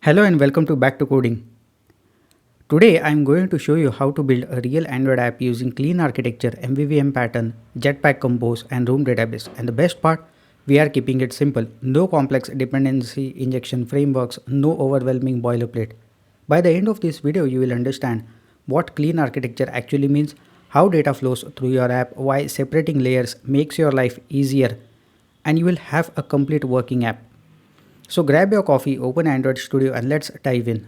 Hello and welcome to Back to Coding. Today I am going to show you how to build a real Android app using clean architecture, MVVM pattern, Jetpack Compose and Room database. And the best part, we are keeping it simple. No complex dependency injection frameworks, no overwhelming boilerplate. By the end of this video, you will understand what clean architecture actually means, how data flows through your app, why separating layers makes your life easier, and you will have a complete working app. So grab your coffee, open Android Studio and let's dive in.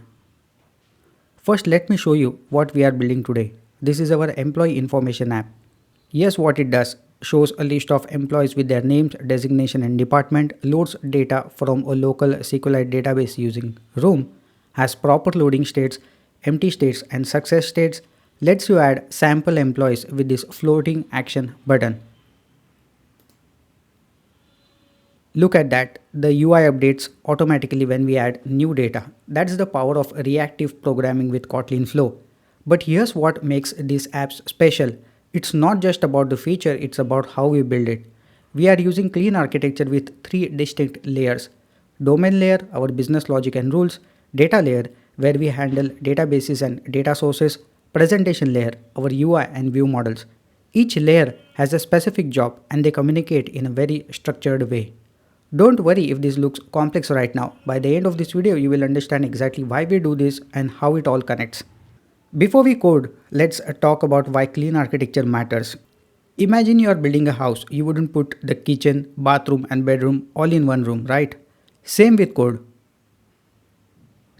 First, let me show you what we are building today. This is our employee information app. Here's what it does. Shows a list of employees with their names, designation and department, loads data from a local SQLite database using Room, has proper loading states, empty states and success states, lets you add sample employees with this floating action button. Look at that, the UI updates automatically when we add new data. That's the power of reactive programming with Kotlin Flow. But here's what makes these apps special. It's not just about the feature, it's about how we build it. We are using clean architecture with three distinct layers. Domain layer, our business logic and rules. Data layer, where we handle databases and data sources. Presentation layer, our UI and view models. Each layer has a specific job and they communicate in a very structured way. Don't worry if this looks complex right now. By the end of this video, you will understand exactly why we do this and how it all connects. Before we code, let's talk about why clean architecture matters. Imagine you are building a house. You wouldn't put the kitchen, bathroom and bedroom all in one room, right? Same with code.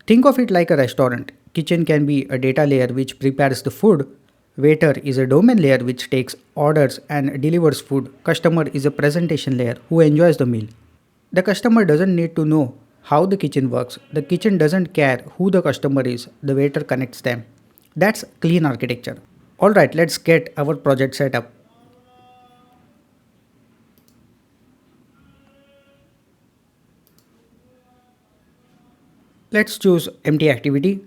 Think of it like a restaurant. Kitchen can be a data layer which prepares the food. Waiter is a domain layer which takes orders and delivers food. Customer is a presentation layer who enjoys the meal. The customer doesn't need to know how the kitchen works. The kitchen doesn't care who the customer is. The waiter connects them. That's clean architecture. Alright, let's get our project set up. Let's choose empty activity.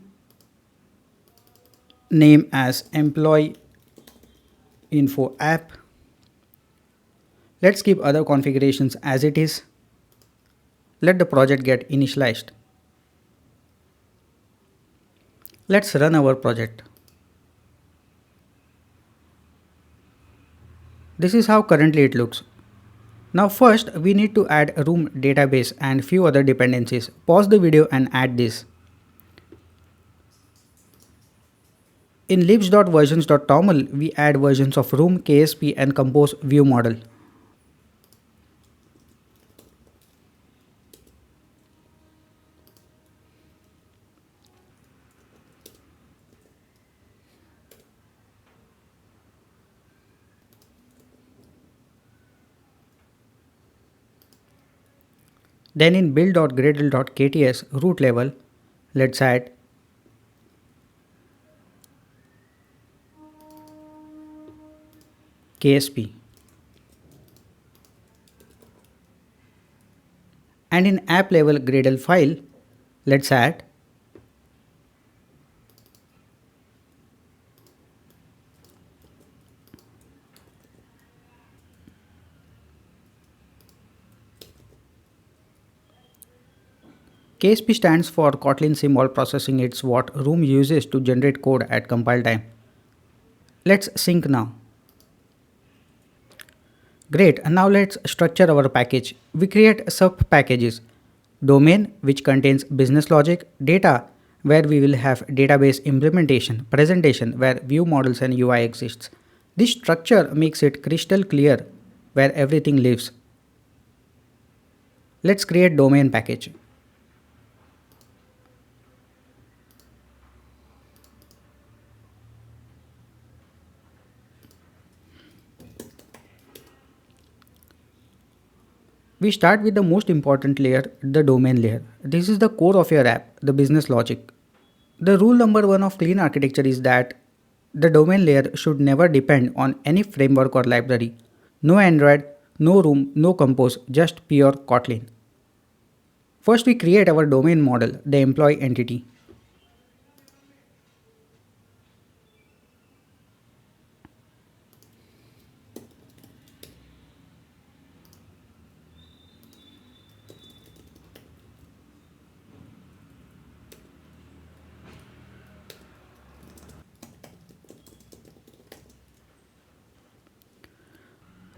Name as employee info app. Let's keep other configurations as it is. Let the project get initialized. Let's run our project. This is how currently it looks. Now first we need to add a room database and few other dependencies. Pause the video and add this. In libs.versions.toml we add versions of room, KSP and compose view model. Then in build.gradle.kts root level, let's add KSP. And in app level Gradle file, let's add KSP stands for Kotlin symbol processing. It's what Room uses to generate code at compile time. Let's sync now. Great, and now let's structure our package. We create sub packages. Domain, which contains business logic, data, where we will have database implementation, presentation, where view models and UI exists. This structure makes it crystal clear where everything lives. Let's create domain package. We start with the most important layer, the domain layer. This is the core of your app, the business logic. The rule number one of clean architecture is that the domain layer should never depend on any framework or library. No Android, no Room, no Compose, just pure Kotlin. First we create our domain model, the employee entity.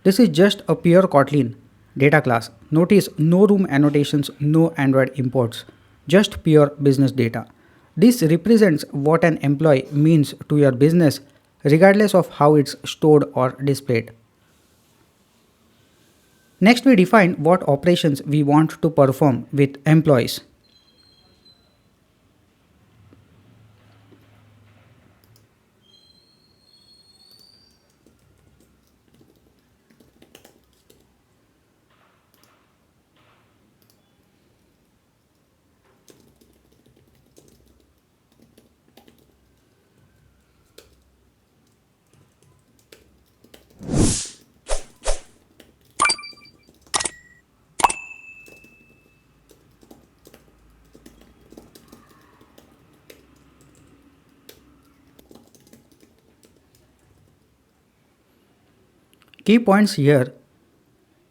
This is just a pure Kotlin data class. Notice no room annotations, no Android imports, just pure business data. This represents what an employee means to your business regardless of how it's stored or displayed. Next, we define what operations we want to perform with employees. Key points here,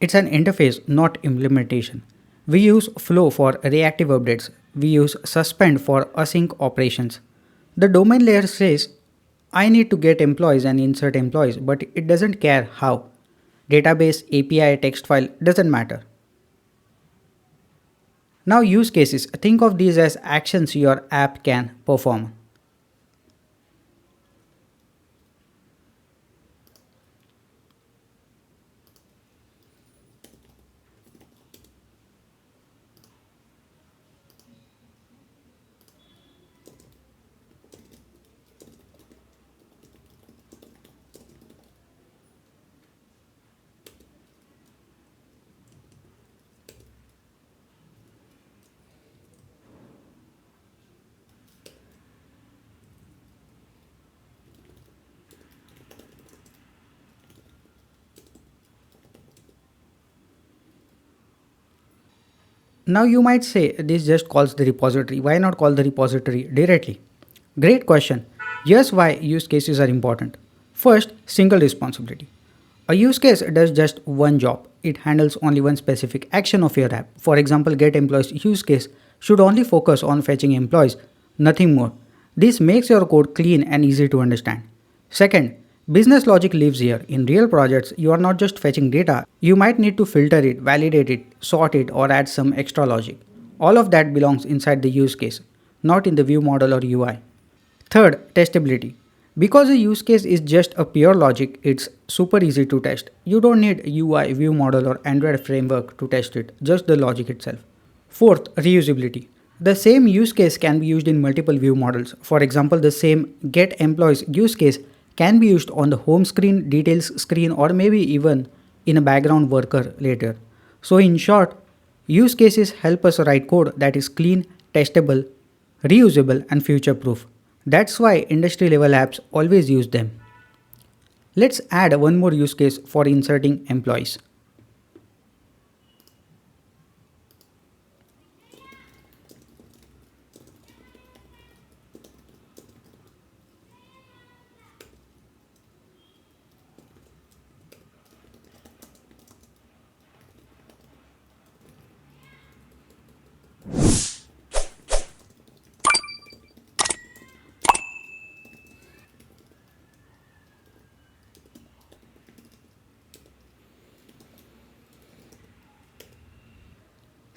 it's an interface, not implementation. We use Flow for reactive updates. We use Suspend for async operations. The domain layer says, I need to get employees and insert employees, but it doesn't care how. Database, API, text file, doesn't matter. Now use cases. Think of these as actions your app can perform. Now you might say this just calls the repository. Why not call the repository directly? Great question. Here's why use cases are important. First, single responsibility. A use case does just one job. It handles only one specific action of your app. For example, get employees use case should only focus on fetching employees, nothing more. This makes your code clean and easy to understand. Second, business logic lives here. In real projects, you are not just fetching data, you might need to filter it, validate it, sort it, or add some extra logic. All of that belongs inside the use case, not in the view model or UI. Third, testability. Because a use case is just a pure logic, it's super easy to test. You don't need UI, view model, or Android framework to test it, just the logic itself. Fourth, reusability. The same use case can be used in multiple view models. For example, the same get employees use case can be used on the home screen, details screen, or maybe even in a background worker later. So in short, use cases help us write code that is clean, testable, reusable, and future proof. That's why industry level apps always use them. Let's add one more use case for inserting employees.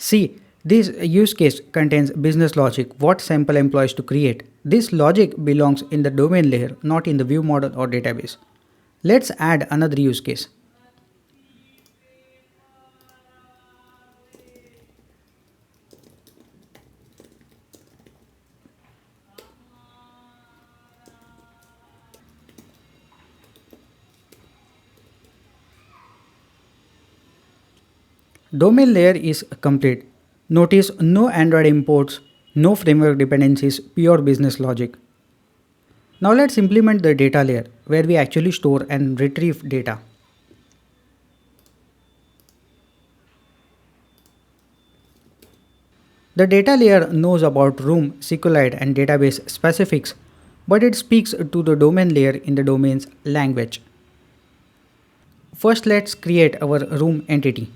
See, this use case contains business logic, what sample employees to create. This logic belongs in the domain layer, not in the view model or database. Let's add another use case. Domain layer is complete. Notice no Android imports, no framework dependencies, pure business logic. Now let's implement the data layer where we actually store and retrieve data. The data layer knows about room, SQLite, and database specifics, but it speaks to the domain layer in the domain's language. First, let's create our room entity.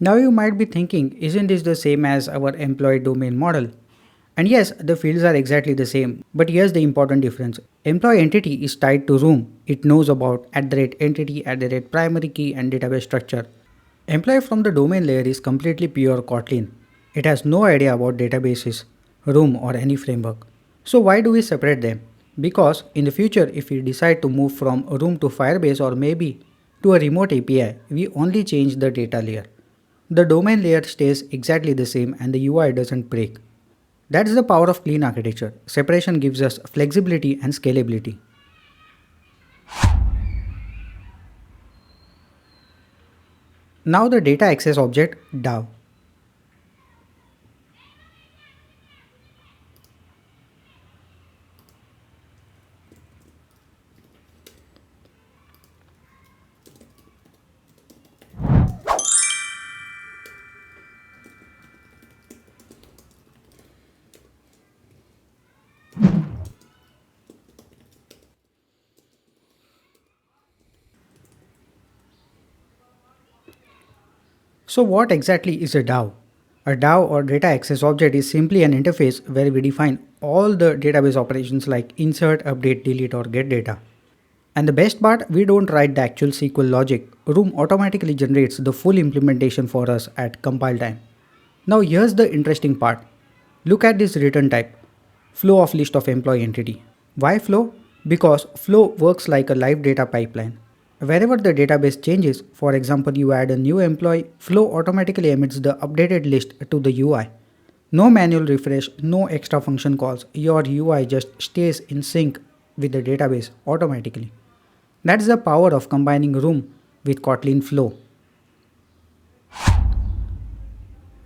Now you might be thinking, isn't this the same as our employee domain model? And yes, the fields are exactly the same, but here's the important difference. Employee entity is tied to room. It knows about @entity, @primary key and database structure. Employee from the domain layer is completely pure Kotlin. It has no idea about databases, room or any framework. So why do we separate them? Because in the future, if we decide to move from a room to Firebase or maybe to a remote API, we only change the data layer. The domain layer stays exactly the same and the UI doesn't break. That's the power of clean architecture. Separation gives us flexibility and scalability. Now the data access object DAO. So what exactly is a DAO? A DAO or data access object is simply an interface where we define all the database operations like insert, update, delete or get data. And the best part, we don't write the actual SQL logic. Room automatically generates the full implementation for us at compile time. Now here's the interesting part. Look at this return type. Flow of list of employee entity. Why flow? Because flow works like a live data pipeline. Wherever the database changes, for example you add a new employee, flow automatically emits the updated list to the UI. No manual refresh, no extra function calls, your UI just stays in sync with the database automatically. That's the power of combining Room with Kotlin Flow.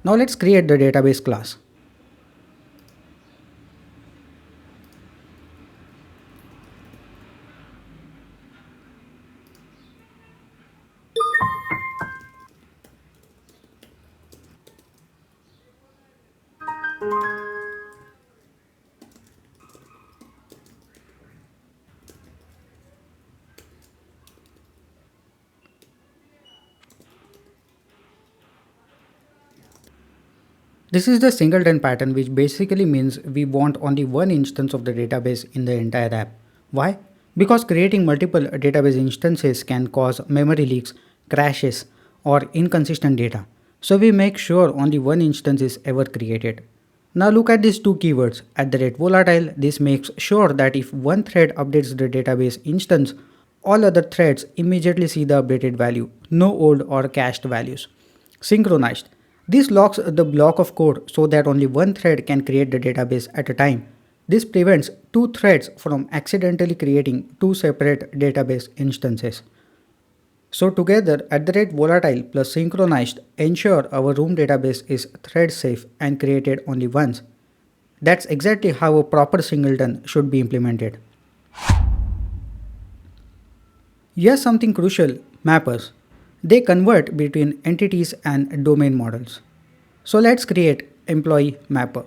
Now let's create the database class. This is the singleton pattern, which basically means we want only one instance of the database in the entire app. Why? Because creating multiple database instances can cause memory leaks, crashes, or inconsistent data. So we make sure only one instance is ever created. Now look at these two keywords, @volatile. This makes sure that if one thread updates the database instance, all other threads immediately see the updated value, no old or cached values. Synchronized. This locks the block of code so that only one thread can create the database at a time. This prevents two threads from accidentally creating two separate database instances. So together, @volatile plus synchronized ensure our room database is thread safe and created only once. That's exactly how a proper singleton should be implemented. Here's something crucial, mappers. They convert between entities and domain models. So let's create employee mapper.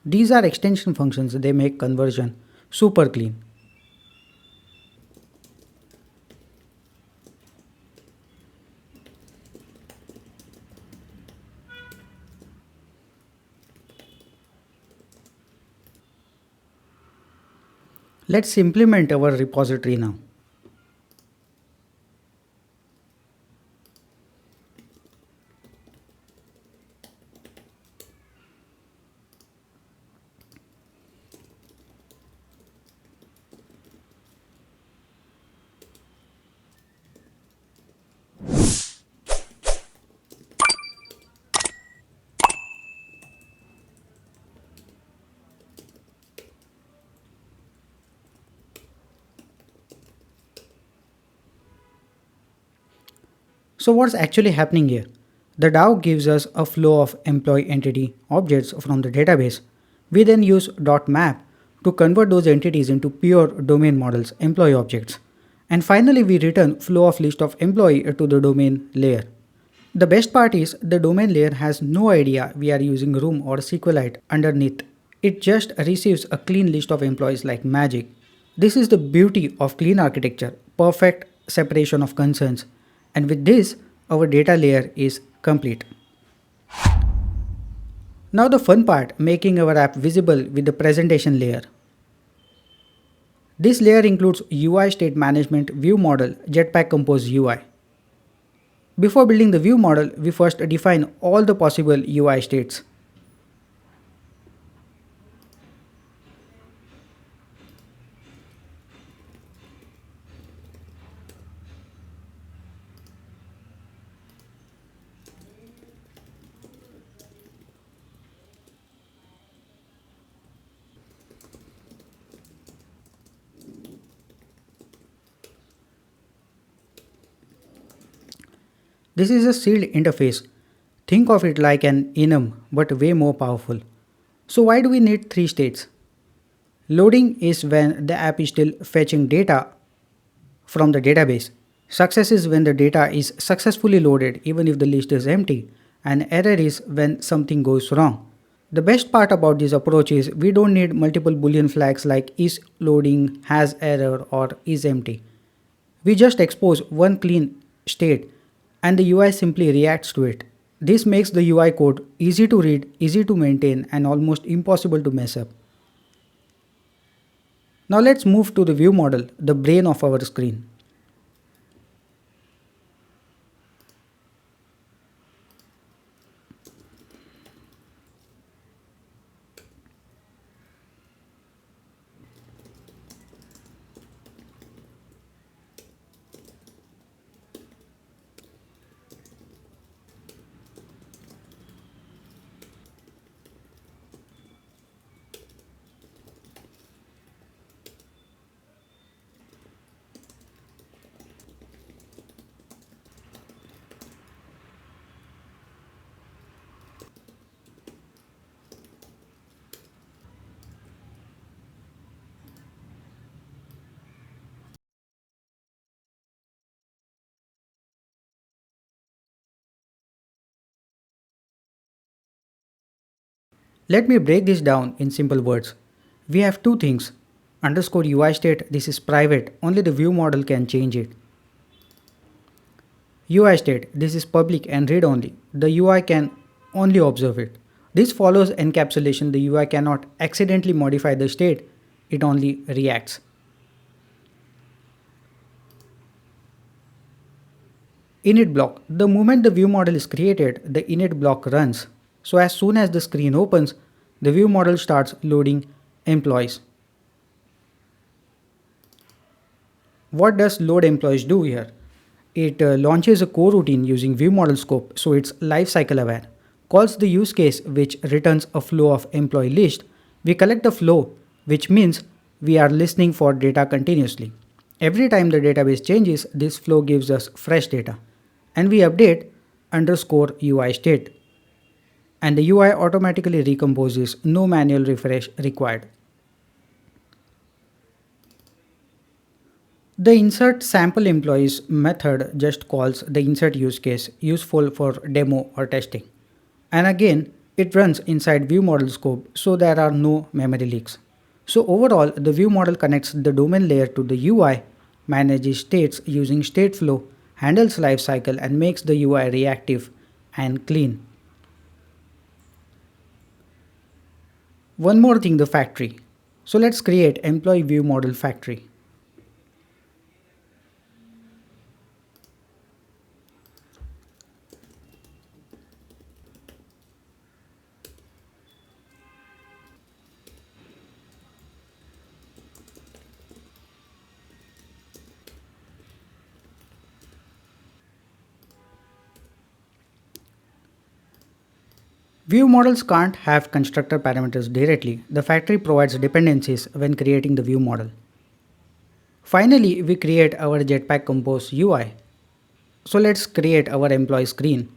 These are extension functions, they make conversion super clean. Let's implement our repository now. So what's actually happening here? The DAO gives us a flow of employee entity objects from the database. We then use .map to convert those entities into pure domain models, employee objects. And finally, we return flow of list of employee to the domain layer. The best part is the domain layer has no idea we are using room or SQLite underneath. It just receives a clean list of employees like magic. This is the beauty of clean architecture, perfect separation of concerns. And with this, our data layer is complete. Now the fun part, making our app visible with the presentation layer. This layer includes UI state management, view model, Jetpack Compose UI. Before building the view model, we first define all the possible UI states. This is a sealed interface. Think of it like an enum, but way more powerful. So why do we need three states? Loading is when the app is still fetching data from the database. Success is when the data is successfully loaded even if the list is empty. And error is when something goes wrong. The best part about this approach is we don't need multiple boolean flags like is loading, has error or is empty. We just expose one clean state and the UI simply reacts to it. This makes the UI code easy to read, easy to maintain and almost impossible to mess up. Now let's move to the view model, the brain of our screen. Let me break this down in simple words. We have two things. Underscore UI state, this is private, only the view model can change it. UI state, this is public and read only. The UI can only observe it. This follows encapsulation, the UI cannot accidentally modify the state, it only reacts. Init block, the moment the view model is created, the init block runs. So as soon as the screen opens, the view model starts loading employees. What does load employees do here? It launches a coroutine using view model scope, so it's lifecycle aware. Calls the use case which returns a flow of employee list. We collect the flow, which means we are listening for data continuously. Every time the database changes, this flow gives us fresh data. And we update underscore UI state. And the UI automatically recomposes, no manual refresh required. The insert sample employees method just calls the insert use case, useful for demo or testing. And again, it runs inside view model scope, so there are no memory leaks. So overall, the view model connects the domain layer to the UI, manages states using state flow, handles lifecycle and makes the UI reactive and clean. One more thing, the factory. So let's create employee view model factory. View models can't have constructor parameters directly. The factory provides dependencies when creating the view model. Finally, we create our Jetpack Compose UI. So let's create our employee screen.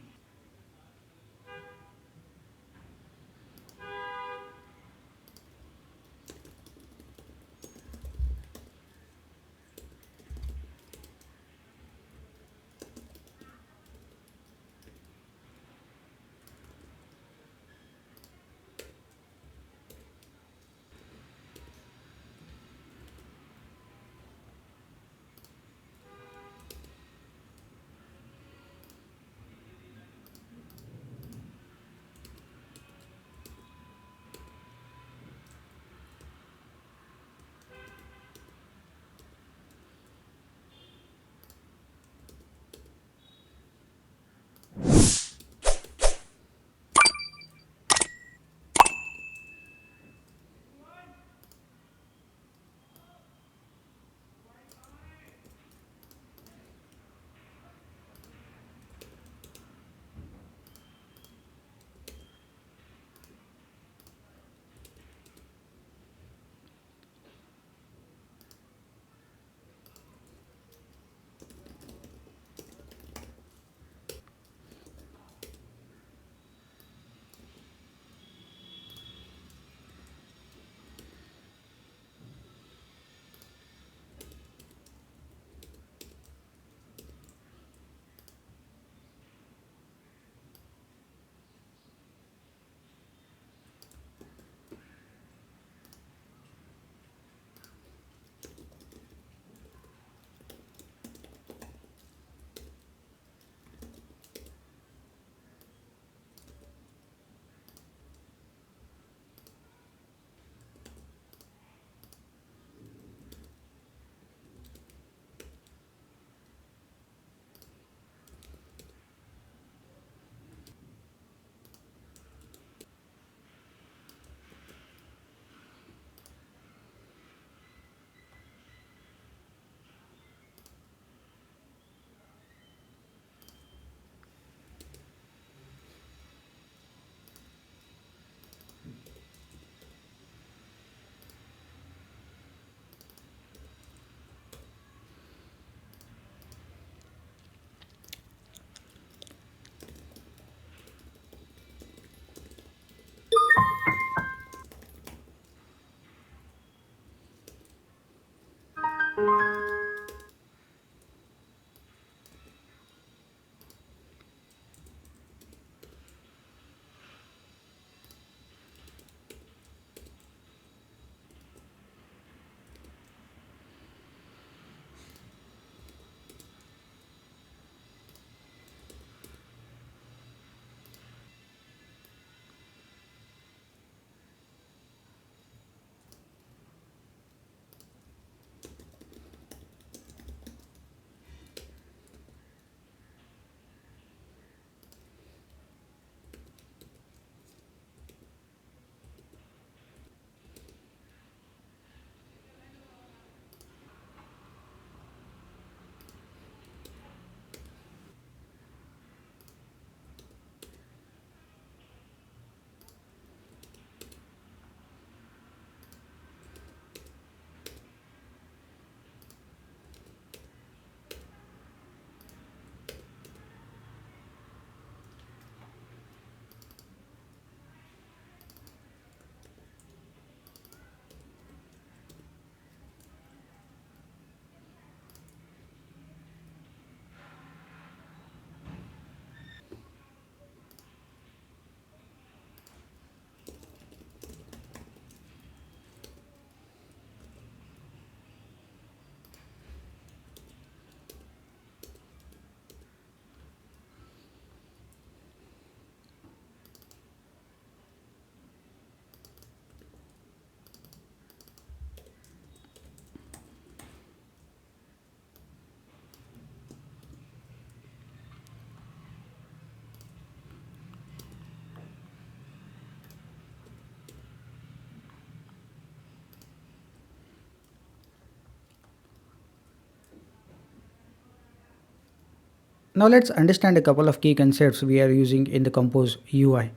Now let's understand a couple of key concepts we are using in the Compose UI.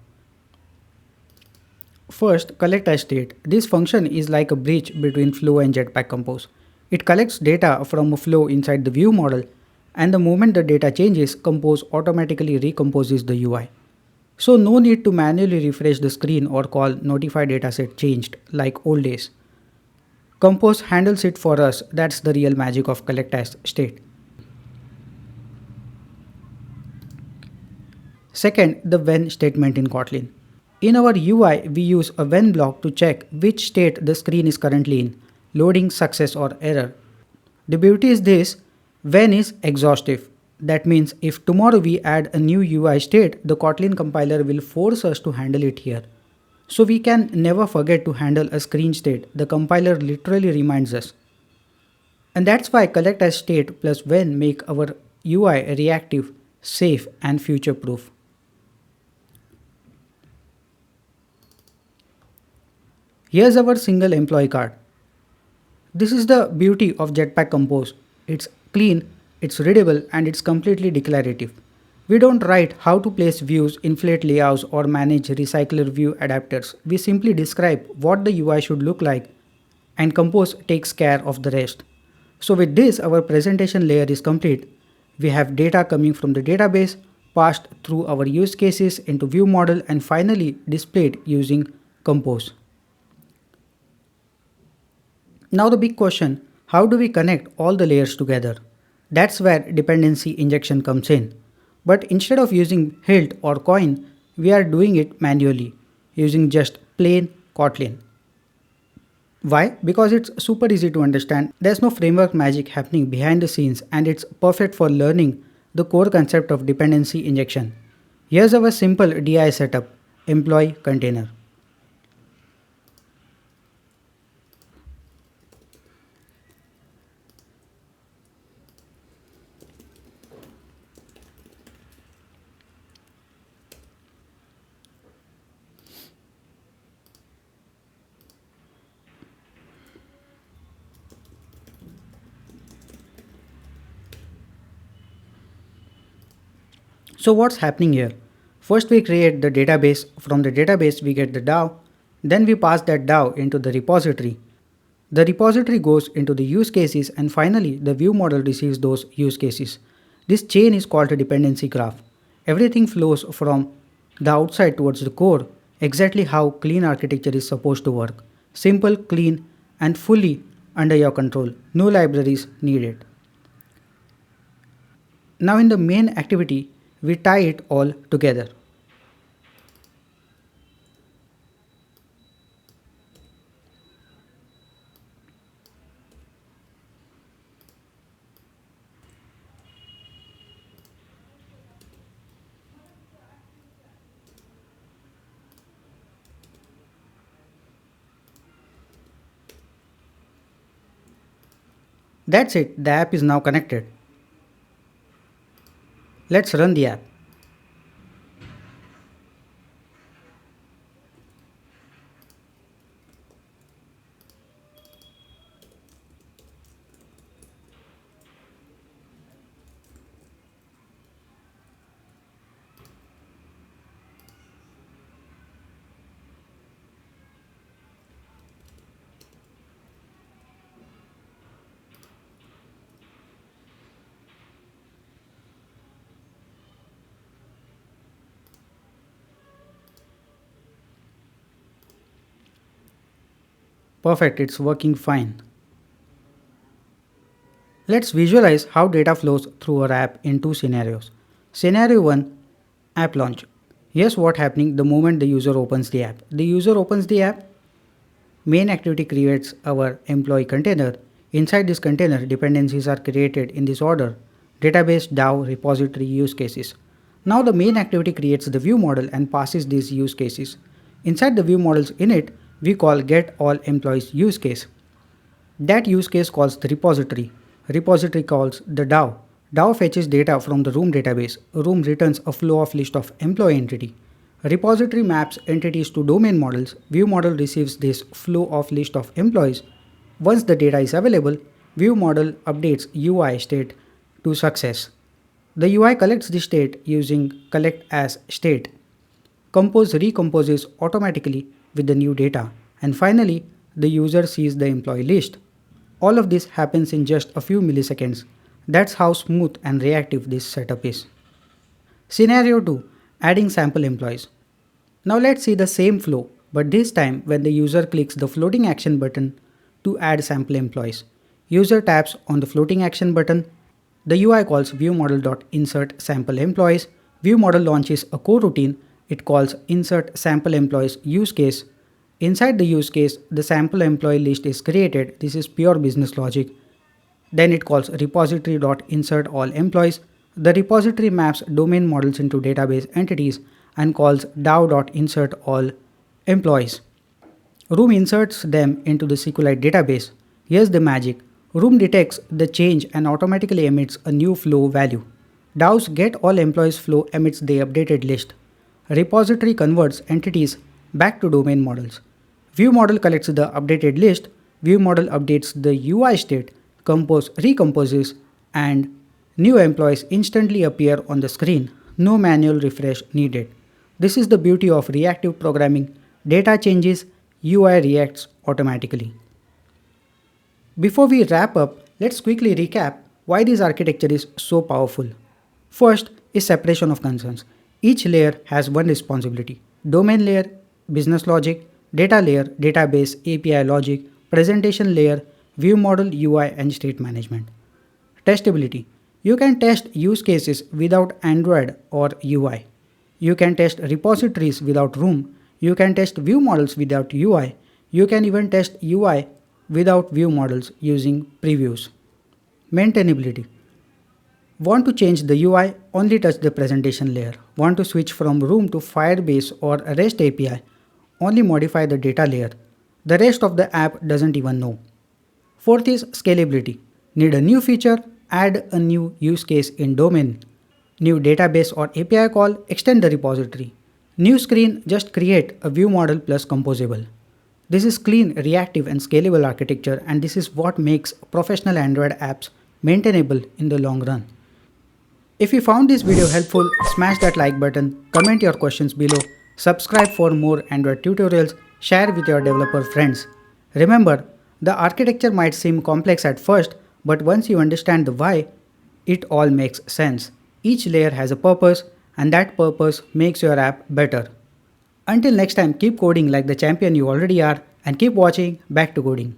First, collect as state. This function is like a bridge between Flow and Jetpack Compose. It collects data from a flow inside the view model, and the moment the data changes, Compose automatically recomposes the UI. So no need to manually refresh the screen or call notify dataset changed like old days. Compose handles it for us. That's the real magic of collect as state. Second, the when statement in Kotlin. In our UI, we use a when block to check which state the screen is currently in, loading, success or error. The beauty is this, when is exhaustive. That means if tomorrow we add a new UI state, the Kotlin compiler will force us to handle it here. So we can never forget to handle a screen state. The compiler literally reminds us. And that's why collect as state plus when make our UI reactive, safe and future proof. Here's our single employee card. This is the beauty of Jetpack Compose. It's clean, it's readable and it's completely declarative. We don't write how to place views, inflate layouts or manage recycler view adapters. We simply describe what the UI should look like and Compose takes care of the rest. So with this, our presentation layer is complete. We have data coming from the database, passed through our use cases into ViewModel and finally displayed using Compose. Now the big question, how do we connect all the layers together? That's where dependency injection comes in. But instead of using Hilt or Koin, we are doing it manually, using just plain Kotlin. Why? Because it's super easy to understand. There's no framework magic happening behind the scenes and it's perfect for learning the core concept of dependency injection. Here's our simple DI setup, employee container. So what's happening here? First we create the database. From the database we get the DAO. Then we pass that DAO into the repository. The repository goes into the use cases and finally the view model receives those use cases. This chain is called a dependency graph. Everything flows from the outside towards the core, exactly how clean architecture is supposed to work. Simple, clean and fully under your control. No libraries needed. Now in the main activity, we tie it all together. That's it, the app is now connected. Let's run the app. Perfect, it's working fine. Let's visualize how data flows through our app in two scenarios. Scenario 1, app launch. Here's what's happening the moment the user opens the app. The user opens the app, main activity creates our employee container. Inside this container, dependencies are created in this order: database, DAO, repository, use cases. Now the main activity creates the view model and passes these use cases. Inside the view models init, we call get all employees use case. That use case calls the repository. Repository calls the DAO. DAO fetches data from the room database. Room returns a flow of list of employee entity. Repository maps entities to domain models. View model receives this flow of list of employees. Once the data is available, view model updates UI state to success. The UI collects the state using collect as state. Compose recomposes automatically with the new data. And finally, the user sees the employee list. All of this happens in just a few milliseconds. That's how smooth and reactive this setup is. Scenario 2. Adding sample employees. Now let's see the same flow, but this time when the user clicks the floating action button to add sample employees. User taps on the floating action button. The UI calls ViewModel.insert sample employees. ViewModel launches a coroutine. It calls insert sample employees use case. Inside the use case, the sample employee list is created. This is pure business logic. Then it calls repository.insert all employees. The repository maps domain models into database entities and calls DAO.insert all employees. Room inserts them into the SQLite database. Here's the magic. Room detects the change and automatically emits a new flow value. DAO's get all employees flow emits the updated list. Repository converts entities back to domain models. ViewModel collects the updated list. ViewModel updates the UI state. Compose recomposes and new employees instantly appear on the screen. No manual refresh needed. This is the beauty of reactive programming. Data changes, UI reacts automatically. Before we wrap up, let's quickly recap why this architecture is so powerful. First is separation of concerns. Each layer has one responsibility. Domain layer, business logic; data layer, database, API logic; presentation layer, view model, UI and state management. Testability. You can test use cases without Android or UI. You can test repositories without Room. You can test view models without UI. You can even test UI without view models using previews. Maintainability. Want to change the UI? Only touch the presentation layer. Want to switch from Room to Firebase or REST API? Only modify the data layer. The rest of the app doesn't even know. Fourth is scalability. Need a new feature? Add a new use case in domain. New database or API call? Extend the repository. New screen? Just create a view model plus composable. This is clean, reactive and scalable architecture, and this is what makes professional Android apps maintainable in the long run. If you found this video helpful, smash that like button, comment your questions below, subscribe for more Android tutorials, share with your developer friends. Remember, the architecture might seem complex at first, but once you understand the why, it all makes sense. Each layer has a purpose, and that purpose makes your app better. Until next time, keep coding like the champion you already are, and keep watching Back to Coding.